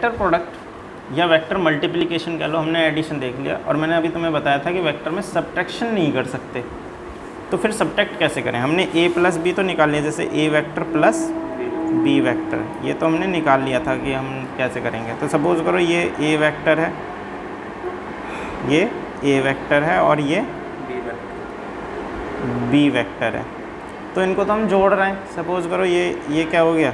Vector product या vector multiplication कह लो, हमने एडिशन देख लिया, और मैंने अभी तुम्हें बताया था कि वेक्टर में सब्ट्रैक्शन नहीं कर सकते, तो फिर सब्ट्रैक्ट कैसे करें। हमने a प्लस बी तो निकाल लिया, जैसे a vector plus b vector, ये तो हमने निकाल लिया था कि हम कैसे करेंगे। तो सपोज़ करो ये a वेक्टर है, ये a वेक्टर है और ये b वेक्टर है, तो इनको तो हम जोड़ रहे हैं। सपोज़ करो ये क्या हो गया,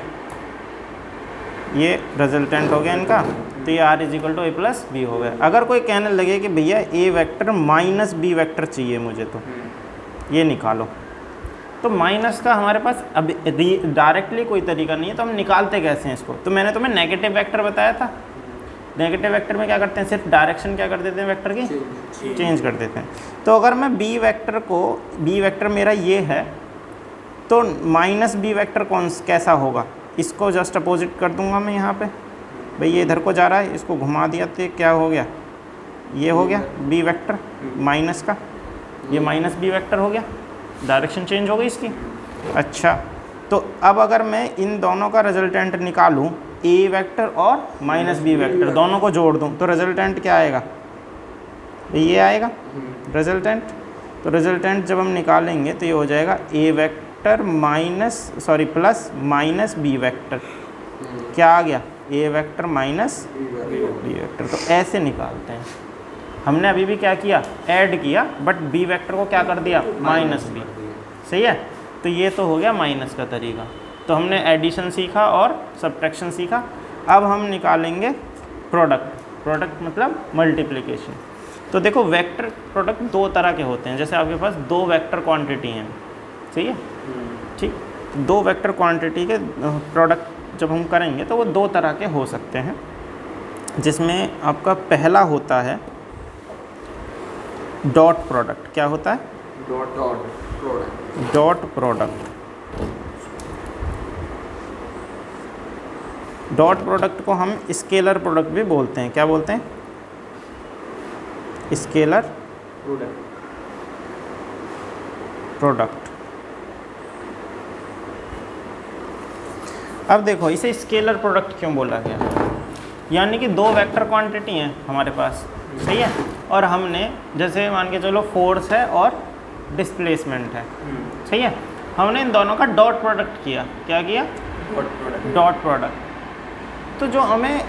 ये रिजल्टेंट हो गया इनका, तो ये r is equal to a plus B हो गया। अगर कोई कहने लगे कि भैया a वेक्टर माइनस b वेक्टर चाहिए मुझे, तो ये निकालो, तो माइनस का हमारे पास अब डायरेक्टली कोई तरीका नहीं है, तो हम निकालते कैसे हैं इसको। तो मैंने तुम्हें नेगेटिव वेक्टर बताया था, नेगेटिव वेक्टर में क्या करते हैं, सिर्फ डायरेक्शन क्या कर देते हैं वेक्टर की, चेंज कर देते हैं। तो अगर मैं b वेक्टर को, b वेक्टर मेरा ये है, तो माइनस b वेक्टर कैसा होगा, इसको जस्ट अपोजिट कर दूंगा मैं यहाँ पे। भाई ये इधर को जा रहा है, इसको घुमा दिया तो क्या हो गया, ये हो गया b वेक्टर माइनस का, ये माइनस b वेक्टर हो गया, डायरेक्शन चेंज हो गई इसकी। अच्छा, तो अब अगर मैं इन दोनों का रिजल्टेंट निकालूं, a वेक्टर और माइनस b वेक्टर दोनों को जोड़ दूं, तो रिजल्टेंट क्या आएगा, ये आएगा रिजल्टेंट। तो रिजल्टेंट जब हम निकालेंगे तो ये हो जाएगा a vector plus minus b vector, क्या आ गया, a वेक्टर माइनस b वेक्टर। तो ऐसे निकालते हैं। हमने अभी भी क्या किया, ऐड किया, बट b वेक्टर को क्या कर दिया, माइनस b। सही है, तो ये तो हो गया माइनस का तरीका। तो हमने एडिशन सीखा और सब्ट्रैक्शन सीखा। अब हम निकालेंगे प्रोडक्ट। प्रोडक्ट मतलब मल्टीप्लिकेशन। तो देखो वेक्टर प्रोडक्ट दो तरह के होते हैं, जैसे आपके पास दो वेक्टर क्वांटिटी हैं, सही है, ठीक, दो वेक्टर क्वांटिटी के प्रोडक्ट जब हम करेंगे तो वो दो तरह के हो सकते हैं, जिसमें आपका पहला होता है डॉट प्रोडक्ट। क्या होता है, डॉट प्रोडक्ट। डॉट प्रोडक्ट को हम स्केलर प्रोडक्ट भी बोलते हैं। क्या बोलते हैं, स्केलर प्रोडक्ट। अब देखो इसे स्केलर प्रोडक्ट क्यों बोला गया, यानी कि दो वेक्टर क्वांटिटी हैं हमारे पास, सही है, और हमने जैसे मान के चलो फोर्स है और डिस्प्लेसमेंट है, सही है, हमने इन दोनों का डॉट प्रोडक्ट किया। क्या किया, डॉट प्रोडक्ट। तो जो हमें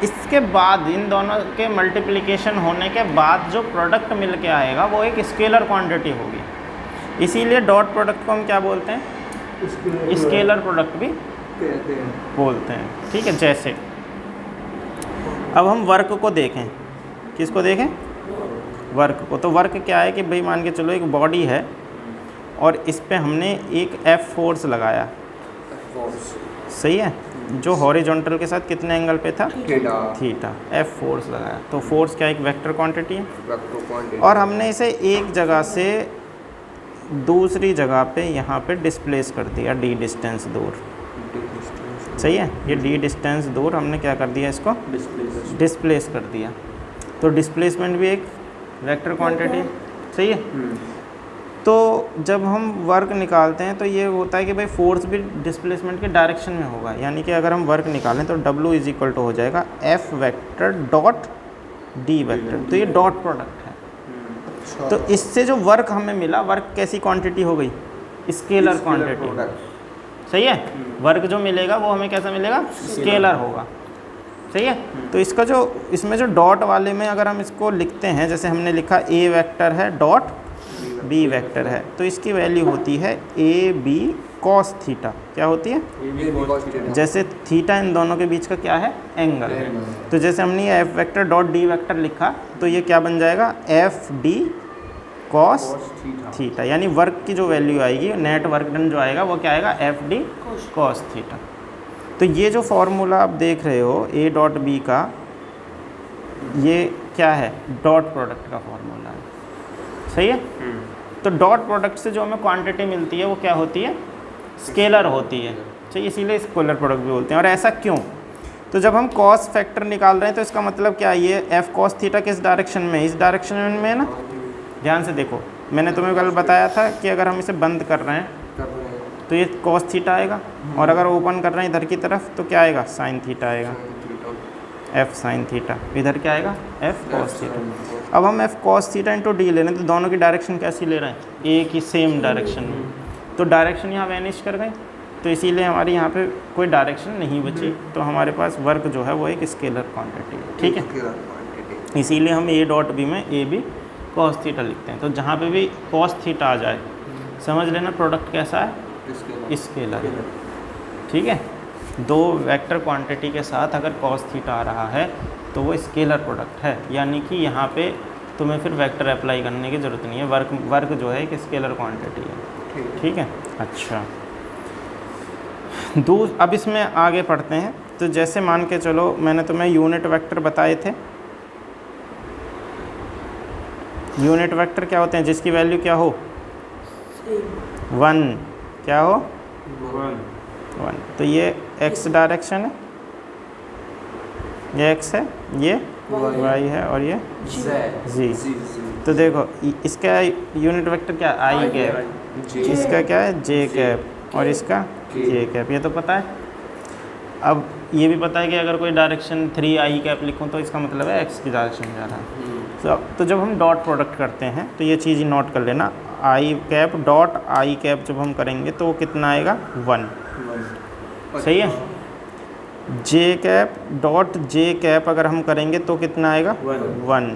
इसके बाद इन दोनों के मल्टीप्लिकेशन होने के बाद जो प्रोडक्ट मिल के आएगा वो एक स्केलर क्वांटिटी होगी, इसीलिए डॉट प्रोडक्ट को हम क्या बोलते हैं, स्केलर प्रोडक्ट भी बोलते हैं। ठीक है, जैसे अब हम वर्क को देखें, किसको देखें, वर्क को। तो वर्क क्या है कि भाई मान के चलो एक बॉडी है और इस पे हमने एक F फोर्स लगाया, सही है, जो हॉरिजॉन्टल के साथ कितने एंगल पे था, थीटा। F फोर्स लगाया, तो फोर्स क्या एक वेक्टर क्वांटिटी है, और हमने इसे एक जगह से दूसरी जगह पे यहाँ पे डिस्प्लेस कर दिया, d डिस्टेंस दूर, सही है, ये d डिस्टेंस दूर हमने क्या कर दिया, इसको डिस्प्लेस कर दिया। तो डिस्प्लेसमेंट भी एक वेक्टर क्वांटिटी, सही है। तो जब हम वर्क निकालते हैं तो ये होता है कि भाई फोर्स भी डिस्प्लेसमेंट के डायरेक्शन में होगा, यानी कि अगर हम वर्क निकालें तो W इज इक्वल टू हो जाएगा F vector dot D vector. तो ये डॉट प्रोडक्ट है। तो इससे जो वर्क हमें मिला, वर्क कैसी क्वांटिटी हो गई, स्केलर क्वांटिटी, सही है। वर्क जो मिलेगा वो हमें कैसा मिलेगा, स्केलर होगा, सही है। तो इसका जो इसमें जो डॉट वाले में अगर हम इसको लिखते हैं, जैसे हमने लिखा A वेक्टर है डॉट B वेक्टर है, तो इसकी वैल्यू होती है AB cos थीटा। क्या होती है, जैसे थीटा इन दोनों के बीच का क्या है, एंगल है। तो जैसे हमने ये F vector dot D vector लिखा, तो ये क्या बन जाएगा, FD cos थीटा, यानी वर्क की जो वैल्यू आएगी, नेट वर्क डन जो आएगा वो क्या आएगा, FD cos थीटा। तो ये जो फॉर्मूला आप देख रहे हो A डॉट B का, ये क्या है, डॉट प्रोडक्ट का फॉर्मूला है, सही है। तो डॉट प्रोडक्ट से जो हमें क्वांटिटी मिलती है वो क्या होती है, स्केलर होती है, सही, इसीलिए स्केलर प्रोडक्ट भी बोलते हैं। और ऐसा क्यों, तो जब हम कॉस फैक्टर निकाल रहे हैं तो इसका मतलब क्या है, ये F cos थीटा किस डायरेक्शन में, इस डायरेक्शन में है ना। ध्यान से देखो, मैंने तुम्हें कल बताया था कि अगर हम इसे बंद कर रहे हैं तो ये cos थीटा आएगा, और अगर ओपन कर रहे हैं इधर की तरफ तो क्या आएगा, sin थीटा आएगा। एफ साइन थीटा, इधर क्या आएगा एफ कॉस थीटा। अब हम F cos theta into D ले रहे हैं तो दोनों की डायरेक्शन कैसी ले रहे हैं, एक ही सेम डायरेक्शन में, तो डायरेक्शन यहाँ वैनिश कर गई, तो इसीलिए हमारी यहाँ पे कोई डायरेक्शन नहीं बची, तो हमारे पास वर्क जो है वो एक स्केलर क्वांटिटी है, ठीक है। इसीलिए हम ए डॉट बी में ए बी कॉस थीटा लिखते हैं। तो जहाँ पे भी कॉस थीटा आ जाए समझ लेना प्रोडक्ट कैसा है, स्केलर है, ठीक है। दो वेक्टर क्वांटिटी के साथ अगर कॉस थीटा आ रहा है तो वो स्केलर प्रोडक्ट है, यानी कि यहाँ पे तुम्हें फिर वेक्टर अप्लाई करने की ज़रूरत नहीं है, वर्क जो है एक स्केलर क्वांटिटी है, ठीक है। अच्छा, अब इसमें आगे पढ़ते हैं। तो जैसे मान के चलो मैंने तुम्हें यूनिट वेक्टर बताए थे, यूनिट वेक्टर क्या होते हैं, जिसकी वैल्यू क्या हो 1, क्या हो 1, तो ये x डायरेक्शन है, ये x है, ये y है और ये z। तो देखो इसका यूनिट वेक्टर क्या i कैप, इसका क्या है j कैप और इसका k कैप, ये तो पता है। अब ये भी पता है कि अगर कोई डायरेक्शन 3i कैप लिखूँ तो इसका मतलब है x की डायरेक्शन में जा रहा है। तो जब हम डॉट प्रोडक्ट करते हैं तो ये चीज़ नोट कर लेना, i cap dot i cap जब हम करेंगे तो वो कितना आएगा 1, सही है। j cap dot j cap अगर हम करेंगे तो कितना आएगा 1,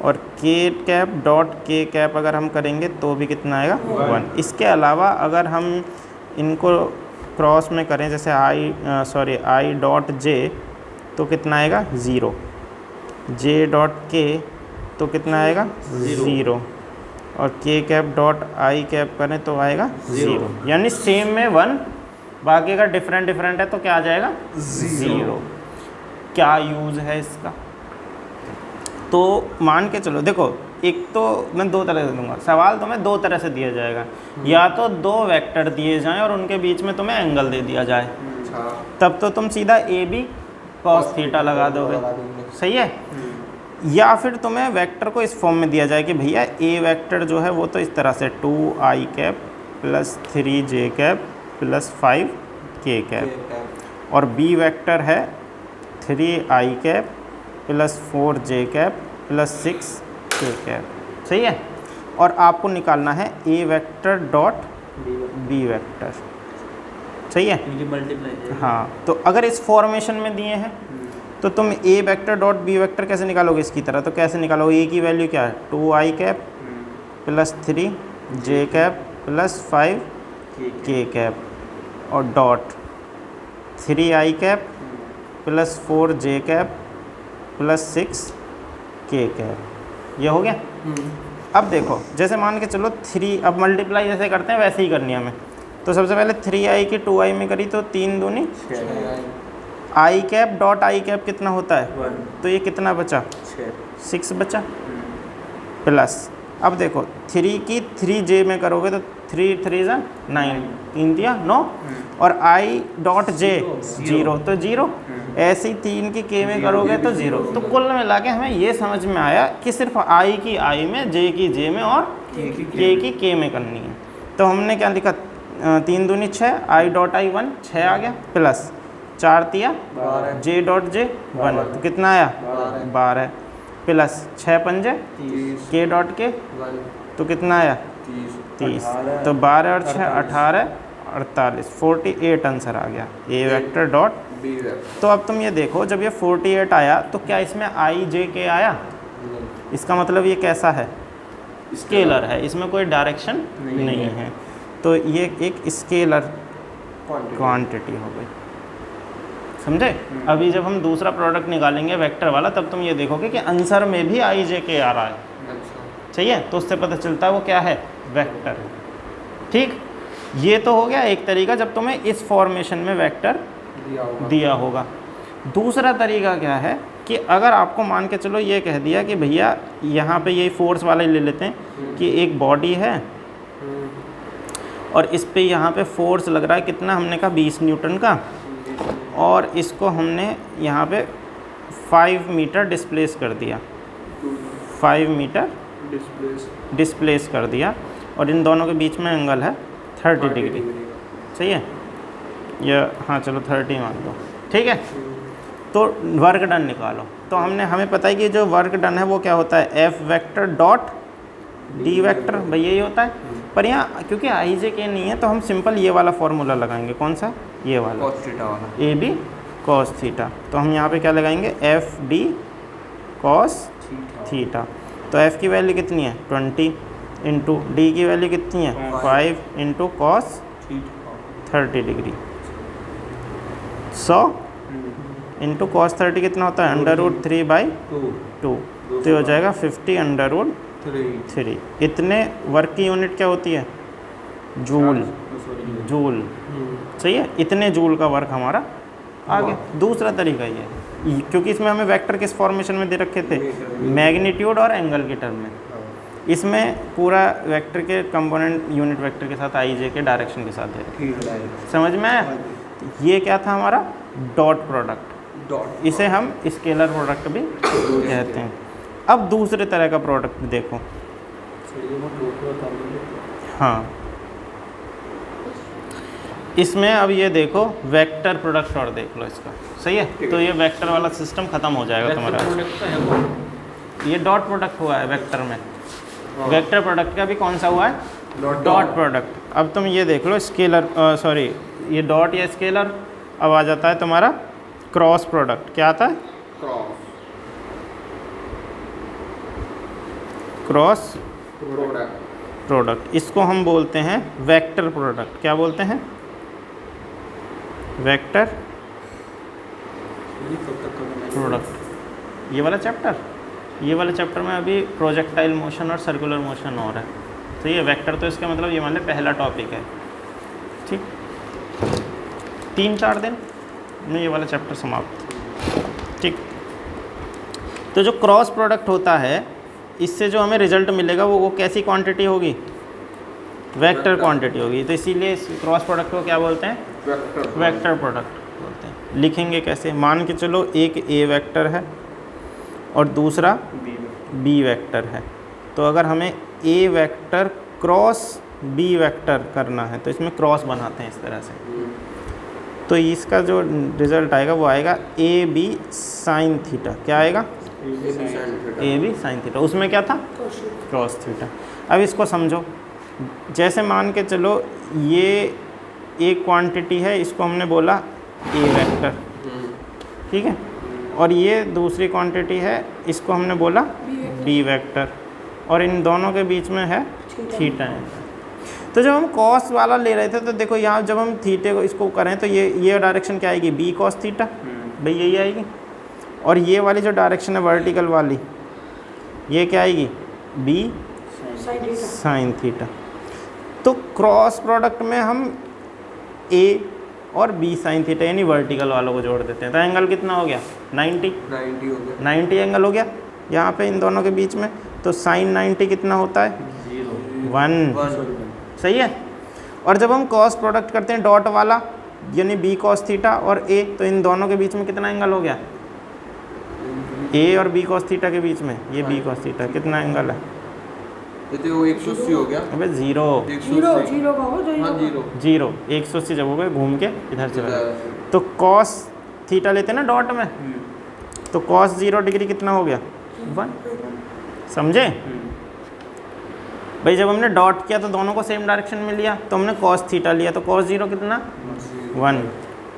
और k cap dot k cap अगर हम करेंगे तो भी कितना आएगा 1। इसके अलावा अगर हम इनको क्रॉस में करें जैसे i डॉट j तो कितना आएगा 0, j डॉट k तो कितना आएगा 0, और k cap dot i cap करें तो आएगा 0, यानी सेम में 1, बाकी का डिफरेंट है तो क्या आ जाएगा 0। क्या यूज़ है इसका, तो मान के चलो देखो, एक तो मैं दो तरह से दूंगा सवाल, तुम्हें दो तरह से दिया जाएगा, या तो दो वेक्टर दिए जाएं और उनके बीच में तुम्हें एंगल दे दिया जाए, तब तो तुम सीधा ए बी कॉस थीटा लगा दोगे, सही है। या फिर तुम्हें वेक्टर को इस फॉर्म में दिया जाए कि भैया ए वेक्टर जो है वो तो इस तरह से 2i cap plus 3j cap plus 5k cap, और बी वेक्टर है 3i cap plus 4j cap plus 6k cap, सही है। और आपको निकालना है ए वेक्टर डॉट बी वेक्टर, सही है। हाँ, तो अगर इस फॉर्मेशन में दिए हैं तो तुम ए वेक्टर डॉट बी वेक्टर कैसे निकालोगे इसकी तरह, तो कैसे निकालोगे, ए की वैल्यू क्या है 2i cap plus 3j cap plus 5k cap, और dot 3i cap plus 4j cap plus 6k cap, ये हो गया। अब देखो जैसे मान के चलो 3, अब मल्टीप्लाई जैसे करते हैं वैसे ही करनी है हमें, तो सबसे पहले 3i की 2i में करी तो 3 दूनी i cap dot i cap कितना होता है 1, तो ये कितना बचा 6 बचा, प्लस अब देखो 3 की 3j में करोगे तो 3 3 जा 9, 3 दिया 9, और i डॉट j 0 तो 0, ऐसे ही 3 की k में करोगे तो 0। तो कुल मिला के हमें ये समझ में आया कि सिर्फ i की i में, j की j में और k की k में करनी है। तो हमने क्या लिखा 3 दूनी 6, i डॉट i 1 6 आ गया, प्लस 4 तिया j डॉट j 1 तो कितना आया 12, प्लस 6 पंजे k डॉट k तो कितना आया 30, तो 12 और 6 18 48 48 आंसर आ गया ए वेक्टर डॉट बी वेक्टर। तो अब तुम ये देखो जब ये 48 आया तो क्या इसमें i j k आया, इसका मतलब ये कैसा है स्केलर है, इसमें कोई डायरेक्शन नहीं है, तो ये एक स्केलर क्वांटिटी हो गई, समझे। अभी जब हम दूसरा प्रोडक्ट निकालेंगे वेक्टर वाला तब तुम ये देखोगे कि आंसर में भी i j k आ रहा है, सही है, तो उससे पता चलता है वो क्या है वेक्टर है, ठीक। ये तो हो गया एक तरीका जब तुम्हें इस फॉर्मेशन में वेक्टर दिया होगा। दूसरा तरीका क्या है कि अगर आपको मान के चलो ये कह दिया कि भैया यहाँ पे ये फोर्स वाला ही ले लेते हैं कि एक बॉडी है और इस पे यहाँ पे फोर्स लग रहा है कितना, हमने कहा 20 न्यूटन का, और इसको हमने यहाँ पे 5 मीटर डिस्प्लेस कर दिया, 5 मीटर डिस्प्लेस कर दिया, और इन दोनों के बीच में एंगल है 30 डिग्री, सही है, या हाँ चलो 30 मान लो, ठीक है। तो वर्क डन निकालो। तो हमें पता है कि जो वर्क डन है वो क्या होता है, F vector dot D vector, भाई यही होता है। पर यहाँ क्योंकि आई जे के नहीं है तो हम सिंपल ये वाला फॉर्मूला लगाएंगे, कौन सा, ये वाला, कॉस थीटा वाला, ए बी कॉस थीटा। तो हम यहाँ पे क्या लगाएंगे, एफ डी कॉस थीटा। तो एफ की वैल्यू कितनी है 20 इंटू डी की वैल्यू कितनी है 5 into cos 30 degree, 100 into cos 30 कितना होता है √3/2, तो ये हो जाएगा 50√3। इतने वर्क की यूनिट क्या होती है, जूल, जूल, सही है। इतने जूल का वर्क हमारा आ गया। दूसरा तरीका ये है, क्योंकि इसमें हमें वेक्टर किस फॉर्मेशन में दे रखे थे, मैग्नीट्यूड और एंगल के टर्म में। इसमें पूरा वेक्टर के कंपोनेंट यूनिट वेक्टर के साथ आई जे के डायरेक्शन के साथ है, समझ में आया। ये क्या था हमारा डॉट प्रोडक्ट, इसे हम स्केलर प्रोडक्ट भी कहते हैं। अब दूसरे तरह का प्रोडक्ट देखो, हाँ इसमें अब ये देखो वेक्टर प्रोडक्ट और देख लो इसका, सही है। तो ये वेक्टर वाला सिस्टम खत्म हो जाएगा तुम्हारा। ये डॉट प्रोडक्ट हुआ है वेक्टर में, वेक्टर प्रोडक्ट का भी कौन सा हुआ है, डॉट प्रोडक्ट। अब तुम ये देख लो स्केलर, सॉरी ये डॉट या स्केलर। अब आ जाता है तुम्हारा क्रॉस प्रोडक्ट, क्या आता है, क्रॉस प्रोडक्ट। इसको हम बोलते हैं वेक्टर प्रोडक्ट। क्या बोलते हैं, वेक्टर प्रोडक्ट। ये वाला चैप्टर में अभी प्रोजेक्टाइल मोशन और सर्कुलर मोशन हो रहा है, तो ये वेक्टर, तो इसका मतलब ये मान लें पहला टॉपिक है, ठीक। 3-4 दिन में ये वाला चैप्टर समाप्त, ठीक। तो जो क्रॉस प्रोडक्ट होता है, इससे जो हमें रिजल्ट मिलेगा वो कैसी क्वांटिटी होगी, वेक्टर क्वांटिटी होगी। तो इसीलिए इस क्रॉस प्रोडक्ट को क्या बोलते हैं, वेक्टर प्रोडक्ट बोलते हैं। लिखेंगे कैसे, मान के चलो एक ए वेक्टर है और दूसरा बी वेक्टर है। तो अगर हमें ए वेक्टर क्रॉस बी वेक्टर करना है तो इसमें क्रॉस बनाते हैं इस तरह से। तो इसका जो रिजल्ट आएगा वो आएगा ए बी साइन थीटा। क्या आएगा, ए बी साइन थीटा। उसमें क्या था, क्रॉस थीटा। अब इसको समझो, जैसे मान के चलो ये एक क्वांटिटी है, इसको हमने बोला ए वेक्टर, ठीक है, और ये दूसरी क्वांटिटी है, इसको हमने बोला बी वेक्टर, और इन दोनों के बीच में है थीटा है। तो जब हम कॉस वाला ले रहे थे तो देखो यहाँ जब हम थीटे को इसको करें तो ये डायरेक्शन क्या आएगी, बी कॉस थीटा, भाई यही आएगी। और ये वाली जो डायरेक्शन है वर्टिकल वाली, ये क्या आएगी, बी साइन थीटा। तो क्रॉस प्रोडक्ट में हम ए और बी साइन थीटा यानी वर्टिकल वालों को जोड़ देते हैं। तो एंगल कितना हो गया, 90 हो गया, 90 एंगल हो गया यहाँ पे इन दोनों के बीच में। तो साइन 90 कितना होता है, 1, सही है। और जब हम कॉस प्रोडक्ट करते हैं डॉट वाला यानी बी कॉस थीटा और ए, तो इन दोनों के बीच में कितना एंगल हो गया, ए और बी कॉस थीटा के बीच में ये बी कॉस थीटा, कितना एंगल है, ये तो 180 हो गया। अबे जीरो 180 जब हो गए घूम के इधर चला। तो कॉस थीटा लेते हैं ना डॉट में, तो कॉस 0 डिग्री कितना हो गया, 1, समझे भाई। जब हमने डॉट किया तो दोनों को सेम डायरेक्शन में लिया, तो हमने कॉस थीटा लिया, तो कॉस 0 कितना 1,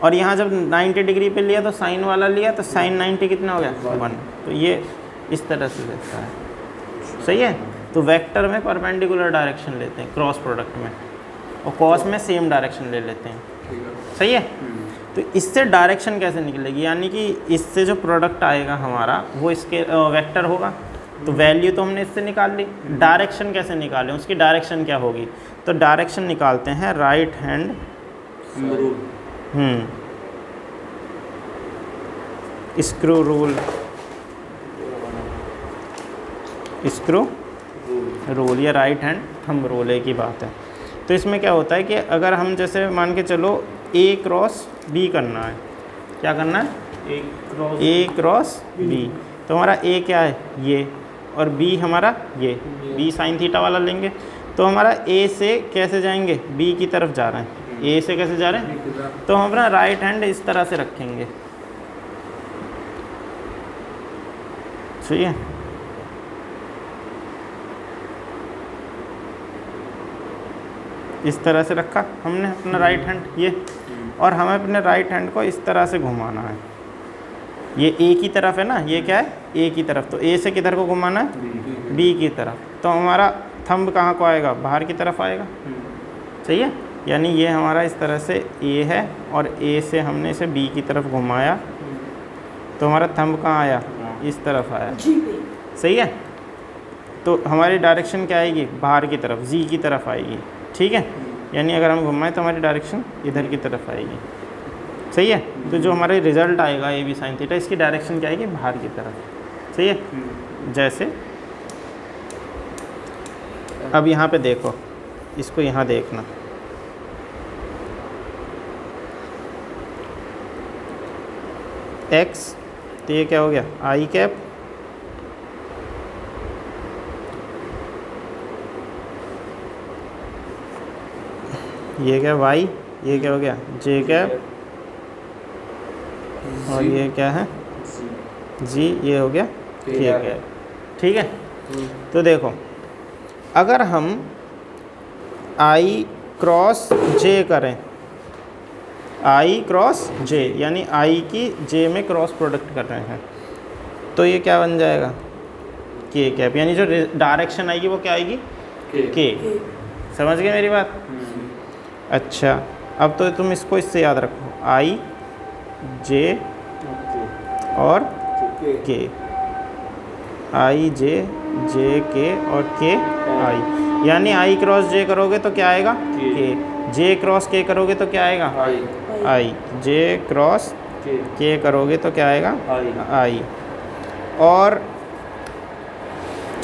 और यहाँ जब 90 डिग्री पे लिया तो साइन वाला लिया, तो साइन 90 कितना हो गया 1। तो ये इस तरह से देखता है, सही है। तो वेक्टर में परपेंडिकुलर डायरेक्शन लेते हैं क्रॉस प्रोडक्ट में, और कॉस में सेम डायरेक्शन ले लेते हैं, सही है। तो इससे डायरेक्शन कैसे निकलेगी, यानी कि इससे जो प्रोडक्ट आएगा हमारा वो इसके वेक्टर होगा। तो वैल्यू तो हमने इससे निकाल ली, डायरेक्शन कैसे निकालें, उसकी डायरेक्शन क्या होगी। तो डायरेक्शन निकालते हैं right hand screw rule, screw rule या राइट हैंड थंब रूल की बात है। तो इसमें क्या होता है कि अगर हम जैसे मान के चलो ए क्रॉस बी करना है, क्या करना है, ए क्रॉस बी, तो हमारा ए क्या है ये, और बी हमारा ये, बी साइन थीटा वाला लेंगे। तो हमारा ए से कैसे जाएंगे, बी की तरफ जा रहे हैं, ए से कैसे जा रहे हैं, तो हम अपना राइट हैंड इस तरह से रखेंगे, सही है। इस तरह से रखा हमने अपना राइट हैंड ये, और हमें अपने राइट हैंड को इस तरह से घुमाना है। ये ए की तरफ है ना, ये क्या है ए की तरफ, तो ए से किधर को घुमाना है बी की तरफ। तो हमारा थंब कहाँ को आएगा, बाहर की तरफ आएगा। सही है, यानी ये हमारा इस तरह से ए है और ए से हमने इसे बी की तरफ घुमाया, तो हमारा थंब कहाँ आया, इस तरफ आया। सही है, तो हमारी डायरेक्शन क्या आएगी, बाहर की तरफ, जी की तरफ आएगी। ठीक है, यानी अगर हम घुमाएं तो हमारी डायरेक्शन इधर की तरफ आएगी। सही है, तो जो हमारा रिजल्ट आएगा ए बी साइन थीटा, इसकी डायरेक्शन क्या आएगी, बाहर की तरफ। सही है, जैसे अब यहाँ पे देखो, इसको यहाँ देखना, x, तो ये क्या हो गया आई कैप, ये क्या y, ये क्या हो गया j कैप, और ये क्या है g, ये हो गया k कैप। ठीक है, तो देखो अगर हम i क्रॉस j करें, i क्रॉस j, यानी i की j में क्रॉस प्रोडक्ट कर रहे हैं, तो ये क्या बन जाएगा k कैप, यानी जो डायरेक्शन आएगी वो क्या आएगी k। समझ गए मेरी बात। अच्छा, अब तो तुम इसको इससे याद रखो, i j और k, i j k और k i, यानी i क्रॉस j करोगे तो क्या आएगा k, j क्रॉस k करोगे तो क्या आएगा i, j क्रॉस k करोगे तो क्या आएगा i, और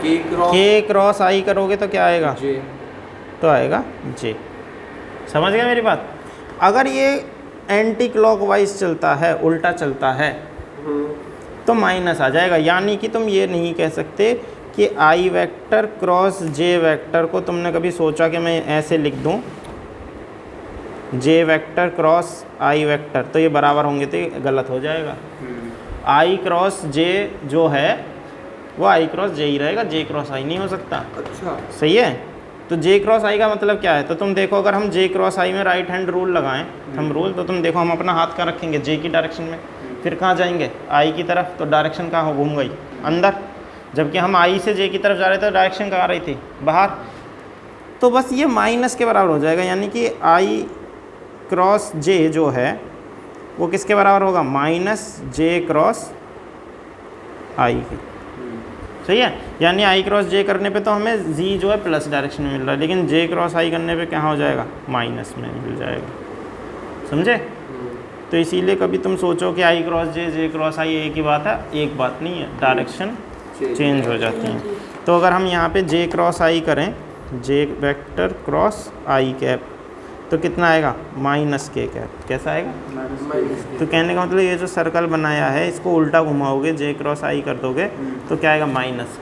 k क्रॉस i करोगे तो क्या आएगा J, तो आएगा j। समझ गए मेरी बात। अगर ये एंटी क्लॉकवाइज चलता है, उल्टा चलता है, तो माइनस आ जाएगा। यानी कि तुम ये नहीं कह सकते कि आई वेक्टर क्रॉस जे वेक्टर को तुमने कभी सोचा कि मैं ऐसे लिख दूं, जे वेक्टर क्रॉस आई वेक्टर, तो ये बराबर होंगे, तो ये गलत हो जाएगा। आई क्रॉस जे जो है वो आई क्रॉस जे ही रहेगा, जे क्रॉस आई नहीं हो सकता। अच्छा, सही है, तो जे क्रॉस आई का मतलब क्या है, तो तुम देखो अगर हम जे क्रॉस आई में राइट हैंड रूल लगाएं, थंब रूल, तो तुम देखो हम अपना हाथ कहाँ रखेंगे, जे की डायरेक्शन में, फिर कहाँ जाएंगे आई की तरफ, तो डायरेक्शन कहाँ हो, घूम गई अंदर, जबकि हम आई से जे की तरफ जा रहे थे तो डायरेक्शन कहाँ आ रही थी, बाहर। तो बस ये माइनस के बराबर हो जाएगा, यानी कि आई क्रॉस जे जो है वो किसके बराबर होगा, माइनस जे क्रॉस आई की। सही है, यानी आई क्रॉस जे करने पे तो हमें जी जो है प्लस डायरेक्शन में मिल रहा है, लेकिन जे क्रॉस आई करने पे कहाँ हो जाएगा, माइनस में मिल जाएगा। समझे, तो इसीलिए कभी तुम सोचो कि आई क्रॉस जे, जे क्रॉस आई एक ही बात है, एक बात नहीं है, डायरेक्शन चेंज हो जाती है। तो अगर हम यहाँ पे जे क्रॉस आई करें, जे वेक्टर क्रॉस आई कैप, तो कितना आएगा, माइनस के कैप। कैसा आएगा, तो कहने का मतलब ये जो सर्कल बनाया है इसको उल्टा घुमाओगे, जे क्रॉस आई कर दोगे तो क्या आएगा, माइनस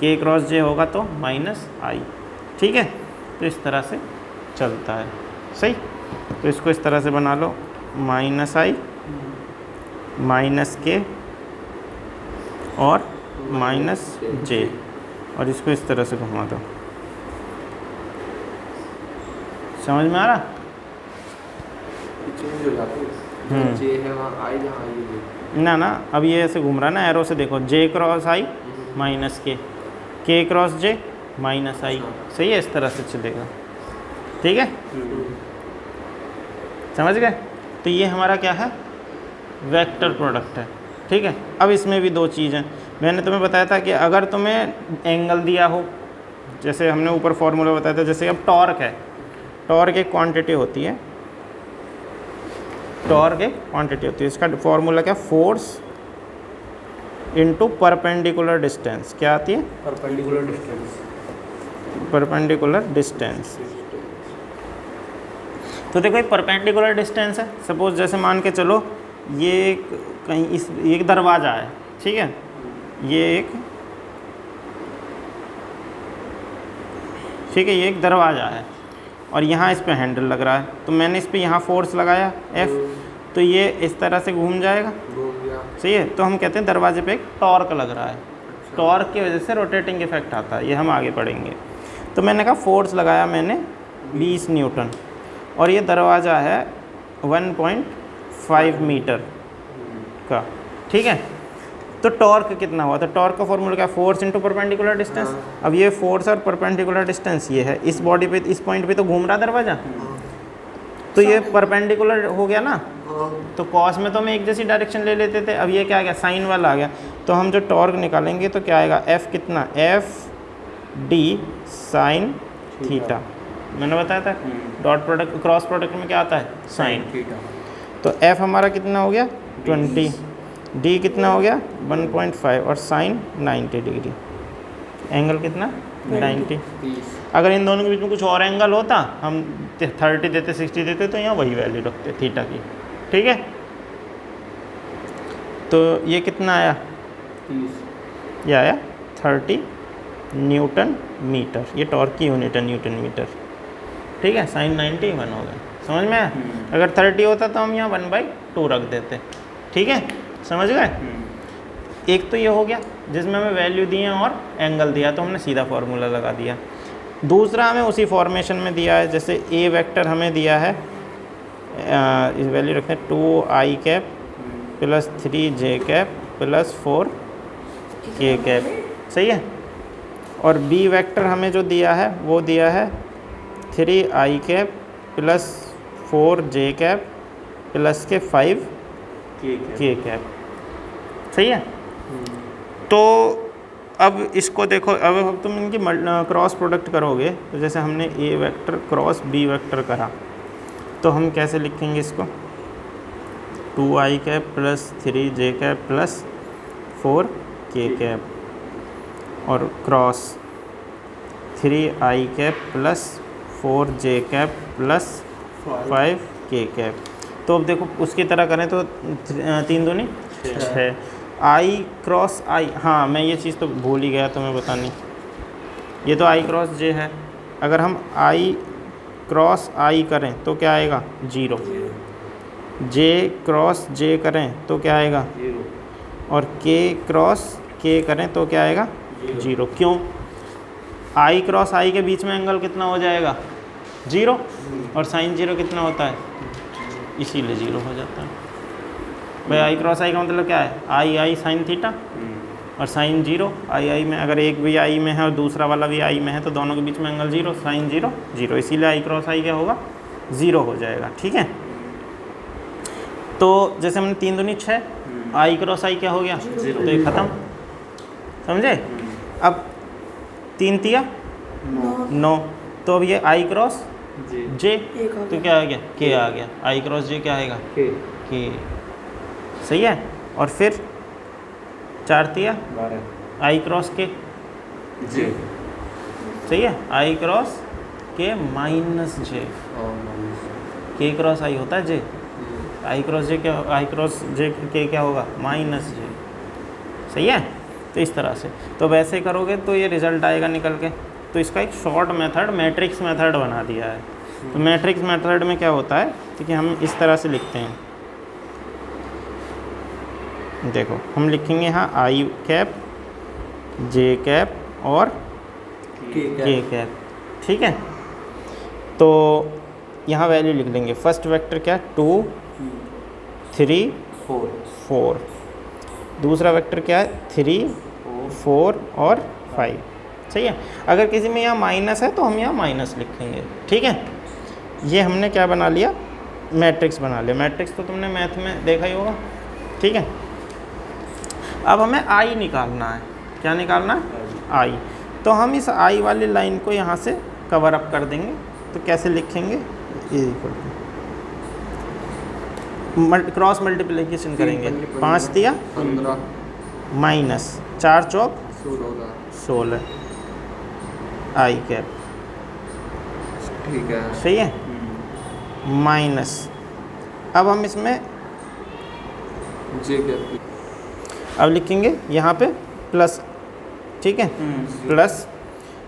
के क्रॉस जे होगा तो माइनस आई। ठीक है, तो इस तरह से चलता है। सही, तो इसको इस तरह से बना लो, माइनस आई माइनस के और माइनस जे, और इसको इस तरह से घुमा दो। समझ में आ रहा, चेंज हो जाती है, जे है वहाँ आई, जहाँ आई है ना ना, अब ये ऐसे घूम रहा है ना, एरो से देखो, जे क्रॉस आई माइनस के क्रॉस जे माइनस आई। सही है, इस तरह से चलेगा। ठीक है, समझ गए। तो ये हमारा क्या है, वेक्टर प्रोडक्ट है। ठीक है, अब इसमें भी दो चीज़ हैं। मैंने तुम्हें बताया था कि अगर तुम्हें एंगल दिया हो, जैसे हमने ऊपर फॉर्मूला बताया था, जैसे अब टॉर्क है, टॉर्क एक क्वांटिटी होती है, टॉर्क एक क्वांटिटी होती है, इसका फॉर्मूला क्या, फोर्स इनटू परपेंडिकुलर डिस्टेंस। क्या आती है, परपेंडिकुलर डिस्टेंस, परपेंडिकुलर डिस्टेंस। तो देखो एक परपेंडिकुलर डिस्टेंस है, सपोज जैसे मान के चलो ये कहीं इस एक दरवाज़ा है, ठीक है, ये एक दरवाज़ा है और यहाँ इस पे हैंडल लग रहा है, तो मैंने इस पे यहाँ फोर्स लगाया F, तो ये इस तरह से घूम जाएगा। सही है, तो हम कहते हैं दरवाजे पे एक टॉर्क लग रहा है। टॉर्क की वजह से रोटेटिंग इफेक्ट आता है, ये हम आगे पढ़ेंगे। तो मैंने कहा फोर्स लगाया मैंने 20 न्यूटन और ये दरवाज़ा है 1.5 मीटर का, ठीक है। तो टॉर्क कितना हुआ? तो टॉर्क का फॉर्मूला क्या? Force into perpendicular distance. अब ये फोर्स और परपेंडिकुलर डिस्टेंस ये है, इस बॉडी पे, इस पॉइंट पे तो घूम रहा दरवाज़ा, तो ये परपेंडिकुलर हो गया ना। तो कॉस में तो हम एक जैसी डायरेक्शन ले लेते थे, अब ये क्या आ गया? साइन वाला आ गया। तो हम जो टॉर्क निकालेंगे तो क्या आएगा? एफ कितना? F D sine theta. मैंने बताया था डॉट प्रोडक्ट क्रॉस प्रोडक्ट में क्या आता है? साइन। तो एफ हमारा कितना हो गया? 20, डी कितना हो गया? 1.5 और साइन 90 डिग्री। एंगल कितना? 90। अगर इन दोनों के बीच में कुछ और एंगल होता, हम 30 देते, 60 देते, तो यहाँ वही वैल्यू रखते थीटा की, ठीक है। तो ये कितना आया? 30। ये आया 30 न्यूटन मीटर। ये टॉर्क की यूनिट है, न्यूटन मीटर, ठीक है। साइन 90 1 हो गया, समझ में आया? अगर 30 होता तो हम यहाँ 1/2 रख देते, ठीक है, समझ गए? एक तो ये हो गया जिसमें हमें वैल्यू दिए और एंगल दिया, तो हमने सीधा फार्मूला लगा दिया। दूसरा हमें उसी फॉर्मेशन में दिया है, जैसे ए वेक्टर हमें दिया है, इस वैल्यू रखते हैं 2i cap plus 3j cap plus 4k cap, सही है। और बी वेक्टर हमें जो दिया है वो दिया है 3i cap plus 4j cap plus के 5k कैप, सही है। तो अब इसको देखो, अब तुम इनकी क्रॉस प्रोडक्ट करोगे, तो जैसे हमने A vector cross B vector करा, तो हम कैसे लिखेंगे इसको? 2i cap plus 3j cap plus 4k cap और cross 3i cap plus 4j cap plus 5k cap. तो अब देखो उसकी तरह करें तो 3 दूनी 6, आई क्रॉस आई, हाँ मैं ये चीज़ तो भूल ही गया तुम्हें बतानी, ये तो आई क्रॉस जे है। अगर हम आई क्रॉस आई करें तो क्या आएगा? 0। जे क्रॉस जे करें तो क्या आएगा? 0। और के क्रॉस के करें तो क्या आएगा? 0। क्यों? आई क्रॉस आई के बीच में एंगल कितना हो जाएगा? 0, और साइन 0 कितना होता है? इसीलिए 0 हो जाता है भाई। आई क्रॉस आई का मतलब क्या है? आई आई साइन थीटा और साइन 0 आई आई में, अगर एक भी आई में है और दूसरा वाला भी आई में है तो दोनों के बीच में एंगल 0, साइन 0 0, इसीलिए आई क्रॉस आई क्या होगा? 0 हो जाएगा, ठीक है। तो जैसे हमने 3 दूनी 6, आई क्रॉस आई क्या हो गया? 0, तो ये ख़त्म, समझे? अब 3 तिया 9, तो अब ये आई क्रॉस जे तो क्या आ गया? के आ गया। आई क्रॉस जे क्या आएगा? के, सही है। और फिर 4 तिया 12 आई क्रॉस के जे, सही है। आई क्रॉस के माइनस जे, के क्रॉस आई होता है जे, आई क्रॉस जे क्या? आई क्रॉस जे के क्या होगा? माइनस जे, सही है। तो इस तरह से, तो वैसे करोगे तो ये रिजल्ट आएगा निकल के। तो इसका एक शॉर्ट मेथड मैट्रिक्स मेथड बना दिया है। तो मैट्रिक्स मेथड में क्या होता है कि हम इस तरह से लिखते हैं, देखो हम लिखेंगे यहाँ आई कैप जे कैप और के कैप, ठीक है। तो यहाँ वैल्यू लिख देंगे। फर्स्ट वेक्टर क्या? 2 3 4। दूसरा वेक्टर क्या है? 3 4 और 5, सही है। अगर किसी में यहाँ माइनस है तो हम यहाँ माइनस लिखेंगे, ठीक है। ये हमने क्या बना लिया? मैट्रिक्स बना लिया। मैट्रिक्स तो तुमने मैथ में देखा ही होगा, ठीक है। अब हमें आई निकालना है। क्या निकालना है? आई। तो हम इस आई वाली लाइन को यहाँ से कवर अप कर देंगे। तो कैसे लिखेंगे? क्रॉस मल्टीप्लिकेशन करेंगे। 5 तिया 15 माइनस 4 चौक 16 आई कैप, ठीक है, सही है। माइनस, अब हम इसमें जे कैप, अब लिखेंगे यहाँ पे प्लस, ठीक है, प्लस।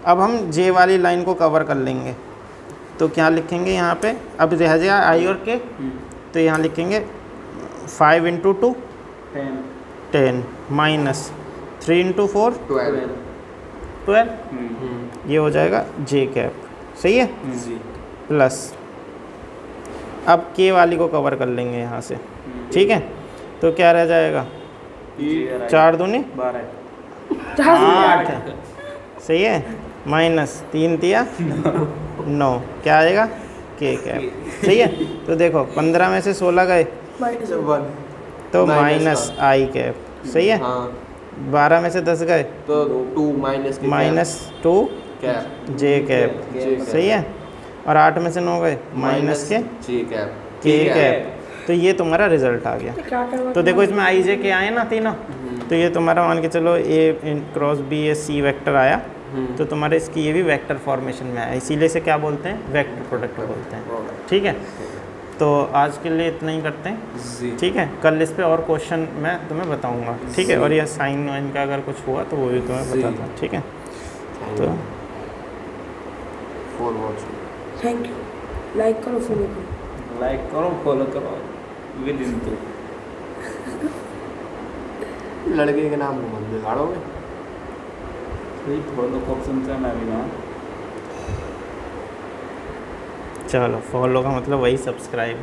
अब हम जे वाली लाइन को कवर कर लेंगे तो क्या लिखेंगे यहाँ पे? अब रह जाए आई और के, तो यहाँ लिखेंगे 5 × 2 10 माइनस 3 इंटू 4 12 12, ये हो जाएगा जे कैप, सही है। जी। प्लस अब के वाली को कवर कर लेंगे यहाँ से, ठीक है। तो क्या रह जाएगा, 4 दूनी 8, सही है, माइनस 3 तिया 9, क्या आएगा के कैप, सही है। तो देखो 15 में से 16 गए तो माइनस आई कैप, सही है। हाँ 12 में से 10 गए तो 2 माइनस -2 कैप जे कैप, सही है। और 8 में से 9 गए माइनस के जे कैप के कैप। तो ये तुम्हारा रिजल्ट आ गया। तो देखो इसमें आई जे के आए ना तीनों, तो ये तुम्हारा मान के चलो ए क्रॉस बी ए सी वेक्टर आया, तो तुम्हारे इसकी ये भी वेक्टर फॉर्मेशन में आया, इसीलिए से क्या बोलते हैं, वेक्टर प्रोडक्ट बोलते हैं, ठीक है। तो आज के लिए इतना ही करते हैं, ठीक है। कल इस पे और क्वेश्चन मैं तुम्हें बताऊंगा, ठीक है। और यह साइन वाइन का अगर कुछ हुआ तो वो भी तुम्हें बताता हूँ, ठीक है। तो for watching, thank you. Like करो, फॉलो करो। Within two. लड़के के नाम को मत बिगाड़ोगे। फॉलो का ऑप्शन क्या ना भी ना। चलो फॉलो का मतलब वही सब्सक्राइब।